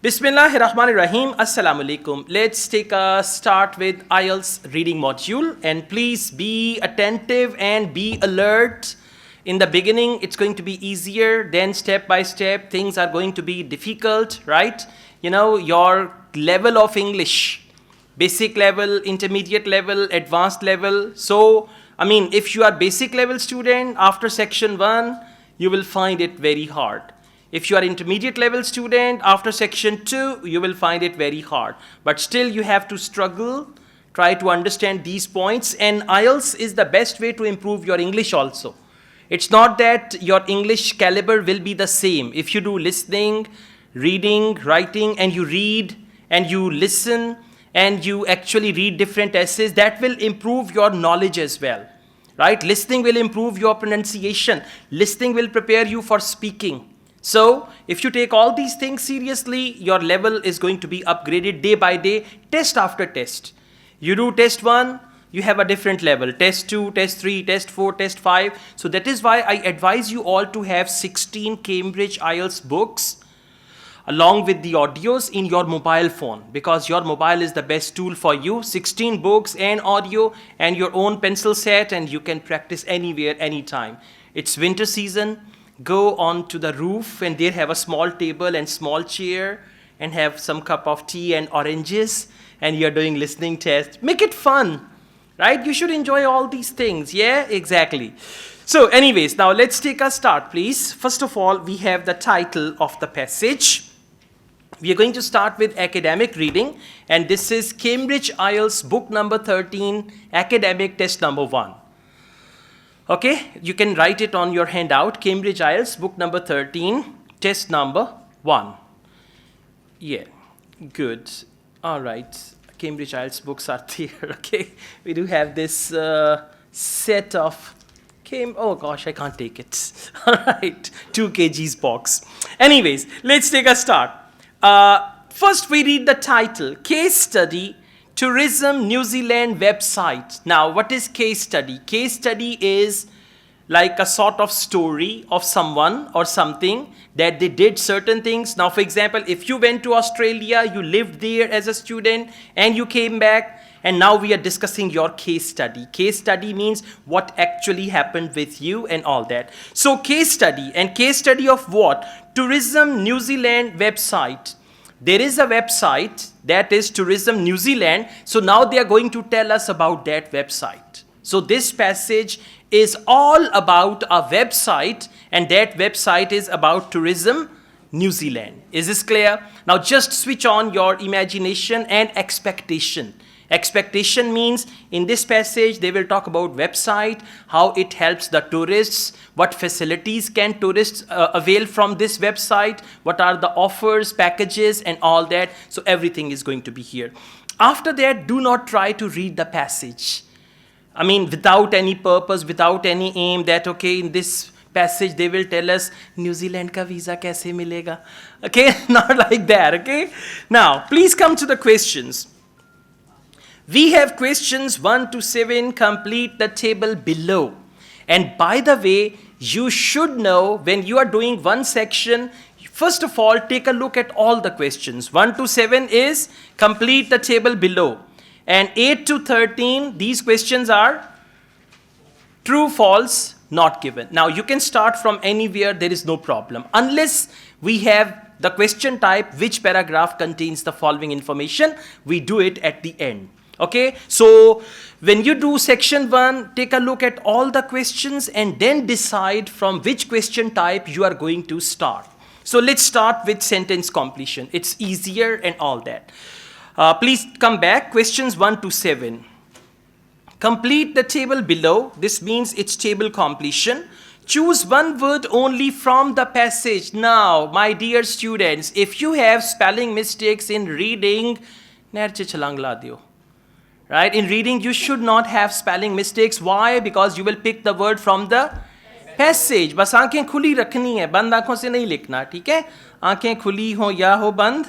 Bismillahirrahmanirrahim. Assalamu alaikum. Let's take a start with Ielts reading module, and please be attentive and be alert. In the beginning, it's going to be easier. Then step by step, things are going to be difficult, right? You know, your level of English, basic level, intermediate level, advanced level. So, if you are basic level student, after section 1, you will find it very hard. If you are intermediate level student, after section 2, you will find it very hard. But still you have to struggle, try to understand these points, and Ielts is the best way to improve your English also. It's not that your English caliber will be the same. If you do listening, reading, writing, and you read, and you listen, and you actually read different essays, that will improve your knowledge as well, right? Listening will improve your pronunciation. Listening will prepare you for speaking. So, if you take all these things seriously, your level is going to be upgraded day by day, test after test. You do test 1, you have a different level. Test 2, test 3, test 4, test 5. So that is why I advise you all to have 16 Cambridge Ielts books along with the audios in your mobile phone, because your mobile is the best tool for you. 16 books and audio and your own pencil set, and you can practice anywhere, anytime. It's winter season. Go on to the roof and there have a small table and small chair and have some cup of tea and oranges, and you're doing listening test. Make it fun, right? You should enjoy all these things. Yeah, exactly. So anyways, now let's take a start, please. First of all, we have the title of the passage. We are going to start with academic reading, and this is Cambridge Ielts book number 13, academic test number 1. Okay, you can write it on your handout. Cambridge Ielts, book number 13, test number 1. Yeah, good. All right, Cambridge Ielts books are there, okay? We do have this set of, oh gosh, I can't take it. All right, 2 kgs box. Anyways, let's take a start. First, we read the title, Case Study, Tourism New Zealand website. Now, what is case study? Case study is like a sort of story of someone or something that they did certain things. Now, for example, if you went to Australia, you lived there as a student and you came back, and now we are discussing your case study. Case study means what actually happened with you and all that. So case study, and case study of what? Tourism New Zealand website. There is a website that is Tourism New Zealand. So now they are going to tell us about that website. So this passage is all about a website, and that website is about Tourism New Zealand. Is this clear? Now just switch on your imagination and expectation. Expectation means in this passage they will talk about website, how it helps the tourists, what facilities can tourists avail from this website, what are the offers, packages, and all that. So everything is going to be here. After that, do not try to read the passage. Without any purpose, without any aim that, okay, in this passage they will tell us New Zealand ka visa kaise milega. Okay, not like that, okay? Now, please come to the questions. We have questions 1 to 7, complete the table below. And by the way, you should know when you are doing one section, first of all, take a look at all the questions. 1 to 7 is complete the table below. And 8 to 13, these questions are true, false, not given. Now, you can start from anywhere, there is no problem. Unless we have the question type, which paragraph contains the following information, we do it at the end. Okay, so when you do section 1, take a look at all the questions and then decide from which question type you are going to start. So let's start with sentence completion. It's easier and all that. Please come back. Questions 1 to 7. Complete the table below. This means it's table completion. Choose one word only from the passage. Now, my dear students, if you have spelling mistakes in reading, right? In reading, you should not have spelling mistakes. Why? Because you will pick the word from the passage. बस आंखें खुली रखनी है, बंद आंखों से नहीं लिखना, ठीक है? आंखें खुली हो या हो बंद.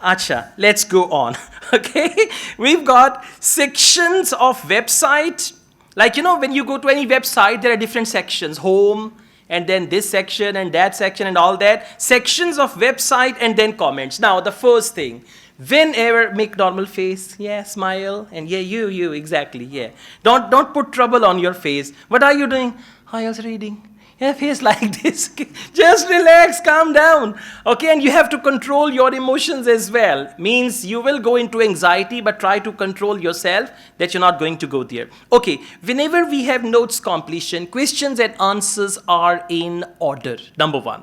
Acha, let's go on. Okay, we've got sections of website. Like, when you go to any website, there are different sections: home, and then this section and that section and all that. Sections of website and then comments. Now, the first thing, whenever make normal face, yeah, smile, and yeah, you, exactly, yeah. Don't put trouble on your face. What are you doing? I was reading. Yeah, face like this. Just relax, calm down. Okay, and you have to control your emotions as well. Means you will go into anxiety, but try to control yourself that you're not going to go there. Okay, whenever we have notes completion, questions and answers are in order. Number one.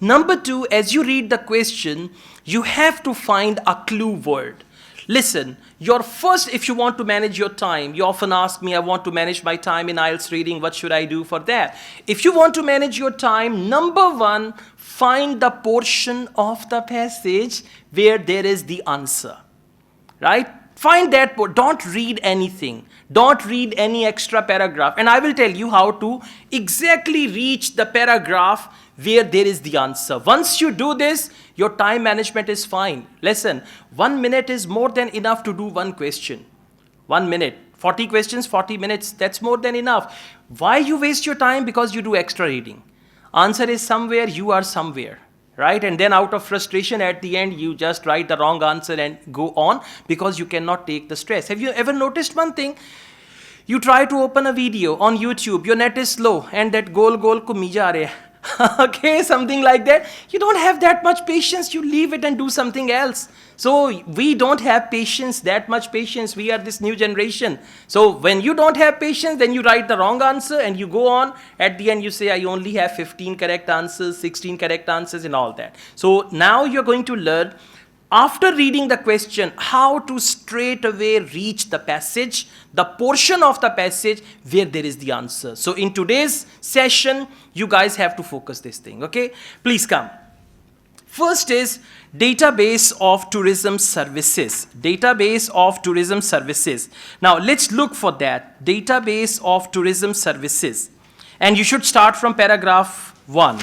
Number two, as you read the question, you have to find a clue word. Listen, your first, if you want to manage your time, you often ask me, I want to manage my time in IELTS reading, what should I do for that? If you want to manage your time, number one, find the portion of the passage where there is the answer, right? Find that, don't read anything. Don't read any extra paragraph. And I will tell you how to exactly reach the paragraph where there is the answer. Once you do this, your time management is fine. Listen, 1 minute is more than enough to do one question. 1 minute. 40 questions, 40 minutes, that's more than enough. Why you waste your time? Because you do extra reading. Answer is somewhere, you are somewhere. Right? And then out of frustration at the end, you just write the wrong answer and go on because you cannot take the stress. Have you ever noticed one thing? You try to open a video on YouTube, your net is slow and that goal ko mija rahe. Okay, something like that. You don't have that much patience. You leave it and do something else. So we don't have patience, that much patience. We are this new generation. So when you don't have patience, then you write the wrong answer and you go on. At the end, you say, I only have 15 correct answers, 16 correct answers and all that. So now you're going to learn, after reading the question, how to straight away reach the passage, the portion of the passage where there is the answer. So in today's session, you guys have to focus this thing, okay? Please come. First is database of tourism services. Database of tourism services. Now let's look for that. Database of tourism services. And you should start from paragraph 1.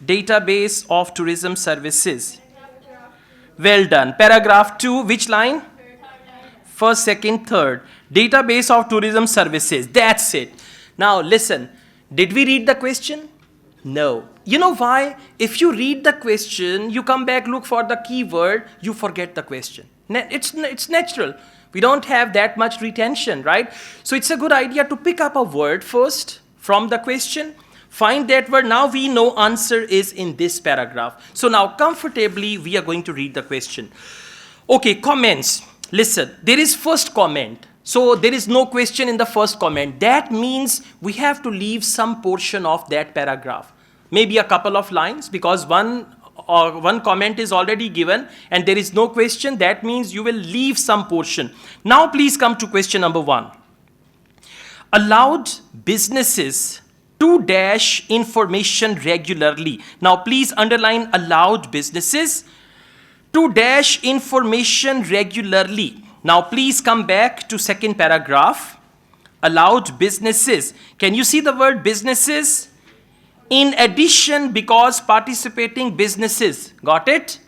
Database of tourism services. Well done. Paragraph 2, which line? First, second, third. Database of tourism services. That's it. Now listen, did we read the question? No. You know why? If you read the question, you come back, look for the keyword, you forget the question. It's natural. We don't have that much retention, right? So it's a good idea to pick up a word first from the question. Find that word. Now we know answer is in this paragraph. So now comfortably we are going to read the question. Okay, comments. Listen, there is first comment. So there is no question in the first comment. That means we have to leave some portion of that paragraph. Maybe a couple of lines because one comment is already given and there is no question. That means you will leave some portion. Now please come to question number 1. Allowed businesses to dash information regularly. Now please underline allowed businesses to dash information regularly. Now please come back to second paragraph. Allowed businesses. Can you see the word businesses? In addition, because participating businesses. Got it?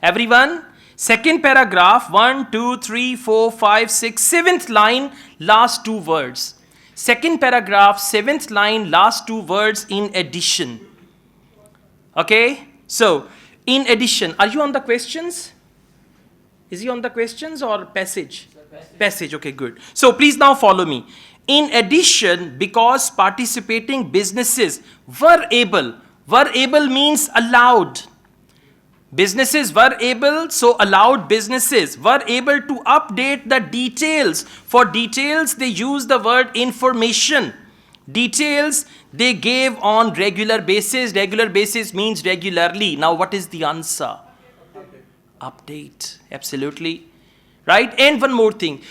Everyone? Second paragraph, 1, 2, 3, 4, 5, 6, 7th line, last 2 words. Second paragraph, 7th line, last 2 words, in addition. Okay? So, in addition, are you on the questions? Is he on the questions or passage? Passage, okay, good. So, please now follow me. In addition, because participating businesses were able means allowed. Businesses were able, so allowed businesses were able to update the details. For details, they use the word information. Details they gave on regular basis. Regular basis means regularly. Now, what is the answer? Update. Absolutely. Right? And one more thing.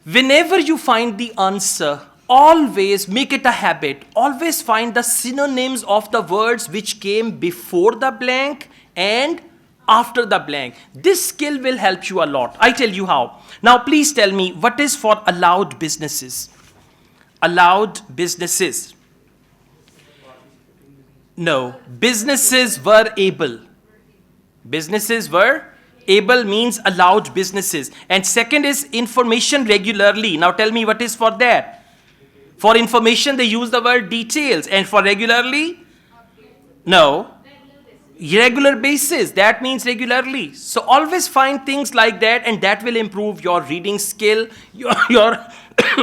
Whenever you find the answer, always make it a habit. Always find the synonyms of the words which came before the blank and after the blank. This skill will help you a lot. I tell you how. Now please tell me what is for allowed businesses. Allowed businesses. No. Businesses were able. Businesses were able means allowed businesses. And second is information regularly. Now tell me what is for that. For information, they use the word details. And for regularly? No. Regular basis. That means regularly. So always find things like that, and that will improve your reading skill, your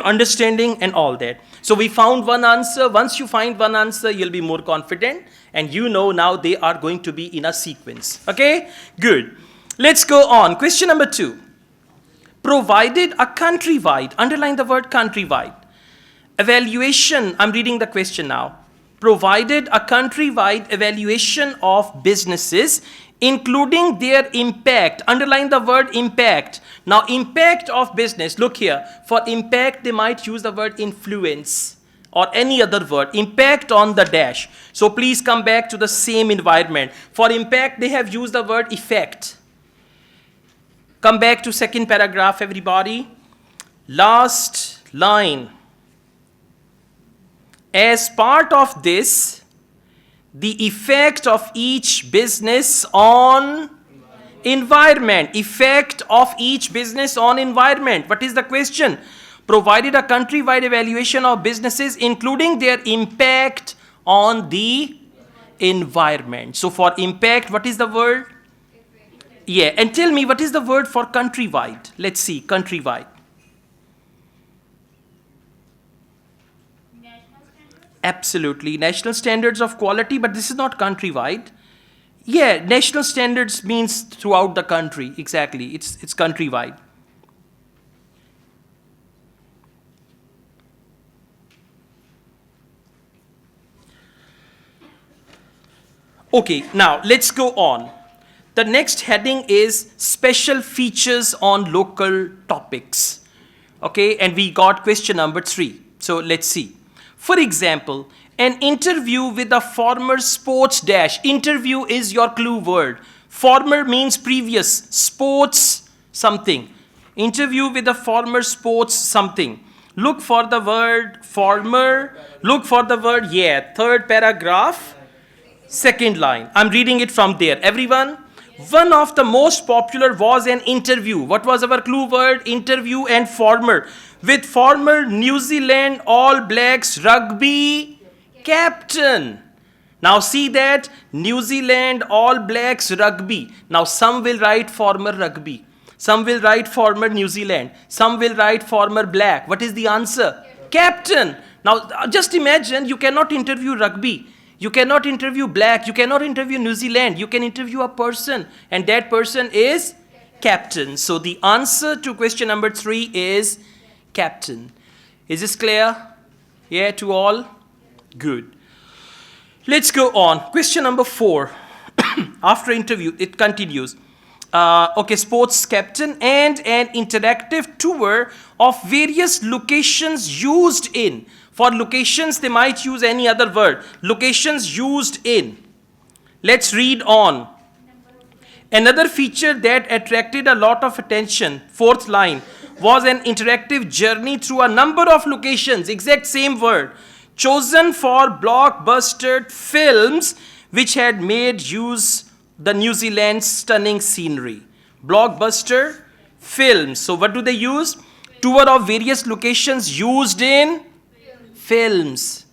understanding, and all that. So we found one answer. Once you find one answer, you'll be more confident, and you know now they are going to be in a sequence. Okay? Good. Let's go on. Question number 2. Provided a countrywide, underline the word countrywide, evaluation, I'm reading the question now. Provided a countrywide evaluation of businesses, including their impact, underline the word impact. Now, impact of business, look here. For impact, they might use the word influence or any other word, impact on the dash. So please come back to the same environment. For impact, they have used the word effect. Come back to second paragraph, everybody. Last line. As part of this, the effect of each business on environment. Effect of each business on environment. What is the question? Provided a countrywide evaluation of businesses, including their impact on the environment. So for impact, what is the word? Yeah, and tell me, what is the word for countrywide? Let's see, countrywide. Absolutely, national standards of quality, but this is not countrywide. Yeah, national standards means throughout the country, exactly, it's countrywide. Okay, now let's go on. The next heading is special features on local topics. Okay, and we got question number 3. So let's see. For example, an interview with a former sports dash. Interview is your clue word. Former means previous. Sports something. Interview with a former sports something. Look for the word former. Look for the word, yeah, third paragraph, second line. I'm reading it from there. Everyone, one of the most popular was an interview. What was our clue word? Interview and former. With former New Zealand All Blacks rugby captain. Now see that, New Zealand All Blacks rugby. Now some will write former rugby. Some will write former New Zealand. Some will write former black. What is the answer? Captain. Now just imagine, you cannot interview rugby. You cannot interview black. You cannot interview New Zealand. You can interview a person, and that person is captain. So the answer to question number 3 is captain. Is this clear? Yeah, to all? Good. Let's go on. Question number 4. After interview, it continues. Okay, sports captain and an interactive tour of various locations used in. For locations, they might use any other word. Locations used in. Let's read on. Another feature that attracted a lot of attention, fourth line, was an interactive journey through a number of locations, exact same word, chosen for blockbuster films which had made use the New Zealand's stunning scenery. Blockbuster films. So what do they use? Tour of various locations used in films.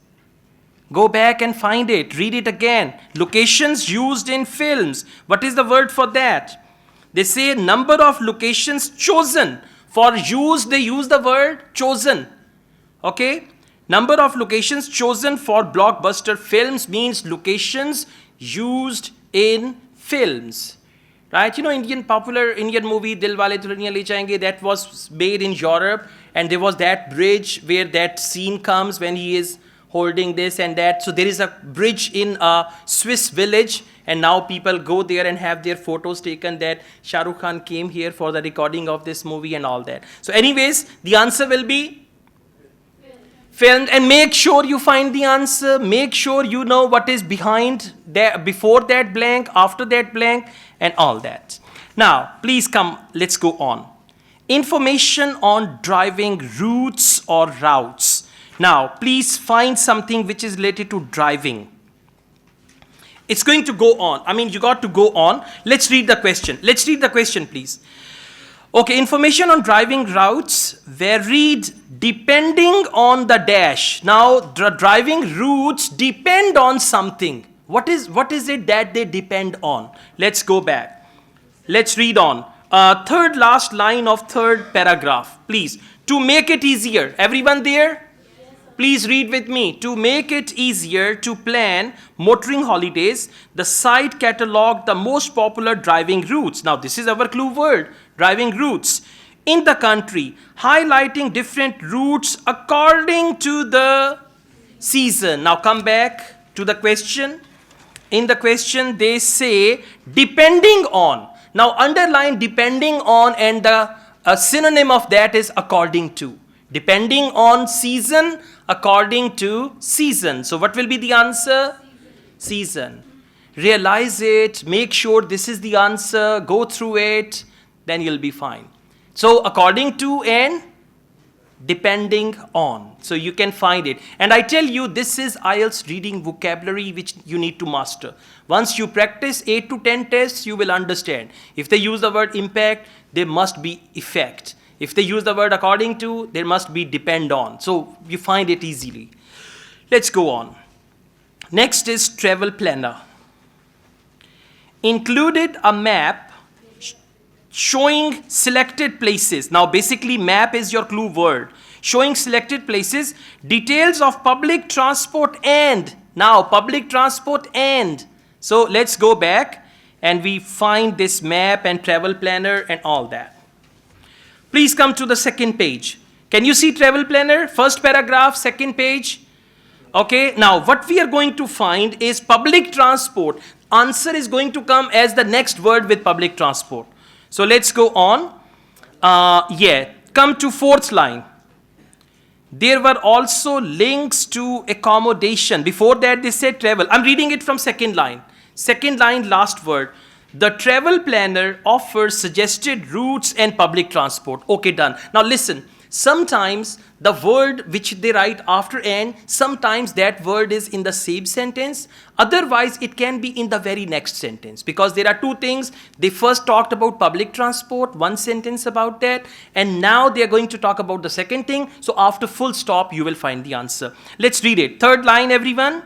Go back and find it. Read it again. Locations used in films. What is the word for that? They say number of locations chosen. For use, they use the word chosen. Okay? Number of locations chosen for blockbuster films means locations used in films. Right? You know, popular Indian movie Dil Wale Dulhaniya Le Jayenge, that was made in Europe, and there was that bridge where that scene comes when he is holding this and that. So there is a bridge in a Swiss village, and now people go there and have their photos taken that Shah Rukh Khan came here for the recording of this movie and all that. So anyways, the answer will be filmed. And make sure you find the answer. Make sure you know what is behind that, before that blank, after that blank, and all that. Now, please come, let's go on. Information on driving routes or routes. Now, please find something which is related to driving. It's going to go on. I mean, you got to go on. Let's read the question. Let's read the question, please. Okay, information on driving routes varied depending on the dash. Now, driving routes depend on something. What is it that they depend on? Let's go back. Let's read on. Third last line of third paragraph, please. To make it easier, everyone there? Please read with me. To make it easier to plan motoring holidays, the site cataloged the most popular driving routes. Now, this is our clue word, driving routes in the country, highlighting different routes according to the season. Now, come back to the question. In the question, they say depending on. Now, underline depending on, and the synonym of that is according to. Depending on season, according to season. So what will be the answer? Season. Realize it, make sure this is the answer, go through it, then you'll be fine. So according to and depending on. So you can find it. And I tell you, this is IELTS reading vocabulary which you need to master. Once you practice 8 to 10 tests, you will understand. If they use the word impact, there must be effect. If they use the word according to, there must be depend on. So you find it easily. Let's go on. Next is travel planner. Included a map showing selected places. Now basically map is your clue word. Showing selected places, details of public transport and. Now public transport and. So let's go back and we find this map and travel planner and all that. Please come to the second page. Can you see travel planner? First paragraph, second page. Okay, now what we are going to find is public transport. Answer is going to come as the next word with public transport. So let's go on. Come to fourth line. There were also links to accommodation. Before that they said travel. I'm reading it from second line. Second line, last word. The travel planner offers suggested routes and public transport. Okay, done. Now listen, sometimes the word which they write after and, sometimes that word is in the same sentence. Otherwise, it can be in the very next sentence. Because there are two things. They first talked about public transport, one sentence about that. And now they are going to talk about the second thing. So after full stop, you will find the answer. Let's read it. Third line, everyone.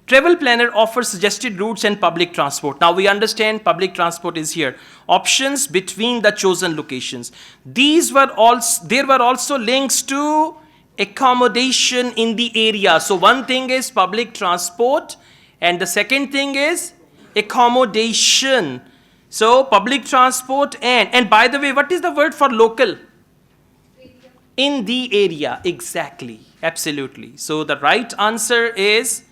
Travel planner offers suggested routes and public transport. Now we understand public transport is here. Options between the chosen locations. There were also links to accommodation in the area. So one thing is public transport and the second thing is accommodation. So public transport and by the way, what is the word for local? In the area. Exactly. Absolutely. So the right answer is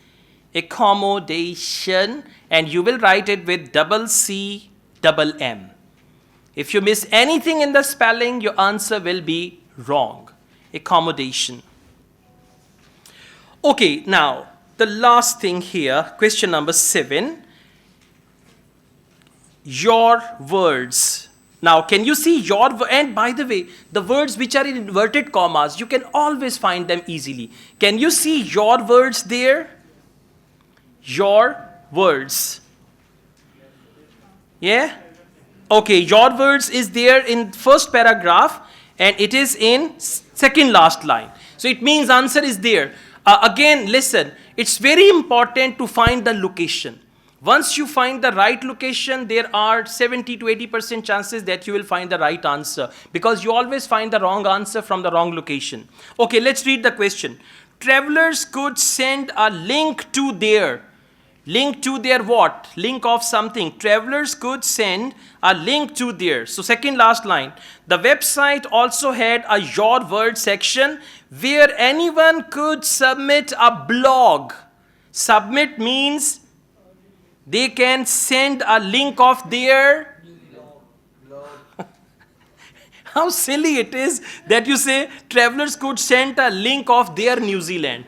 accommodation, and you will write it with double C, double M. If you miss anything in the spelling, your answer will be wrong. Accommodation. Okay, now the last thing here, question number 7. Your words. Now, can you see your, and by the way, the words which are in inverted commas, you can always find them easily. Can you see your words there? Your words. Yeah? Okay, your words is there in first paragraph and it is in second last line. So it means answer is there. Again, listen, it's very important to find the location. Once you find the right location, there are 70 to 80% chances that you will find the right answer, because you always find the wrong answer from the wrong location. Okay, let's read the question. Travelers could send a link to their what? Link of something. Travelers could send a link to their. So second last line. The website also had a your word section where anyone could submit a blog. Submit means they can send a link of their. How silly it is that you say travelers could send a link of their New Zealand.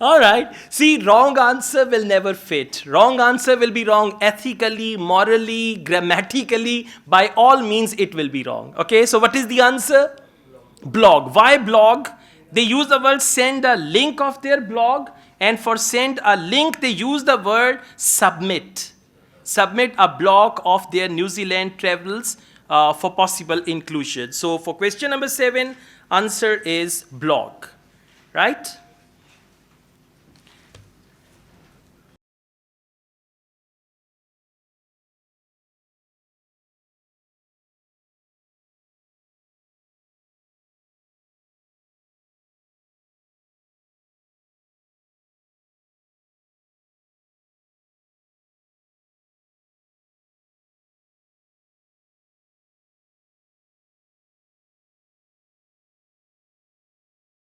All right. See, wrong answer will never fit. Wrong answer will be wrong ethically, morally, grammatically. By all means, it will be wrong. Okay. So what is the answer? Blog. Why blog? They use the word send a link of their blog. And for send a link, they use the word submit. Submit a blog of their New Zealand travels for possible inclusion. So for question number 7, answer is blog, right?